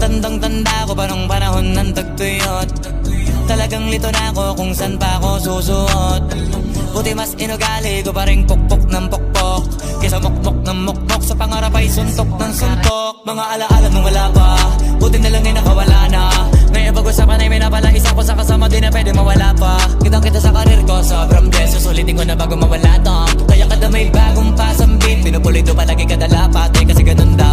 Tandang-tanda ko pa nung panahon ng tagtuyot. Talagang lito na ako kung saan pa ako susuot. Buti mas inugali ko pa rin pukpok ng pukpok kesa mukmok ng mukmok, sa pangarap ay suntok ng suntok. Mga alaala nung wala pa, buti na lang ay nakawala na. May pag-usapan ay may napala, isa ko sa kasama din na pwede mawala pa. Kitang kita sa karir ko, sobrang bless, susulitin ko na bago mawala to. Kaya kada may bagong pasang beat, pinupulito palagi kada lapat, kasi ganun daw.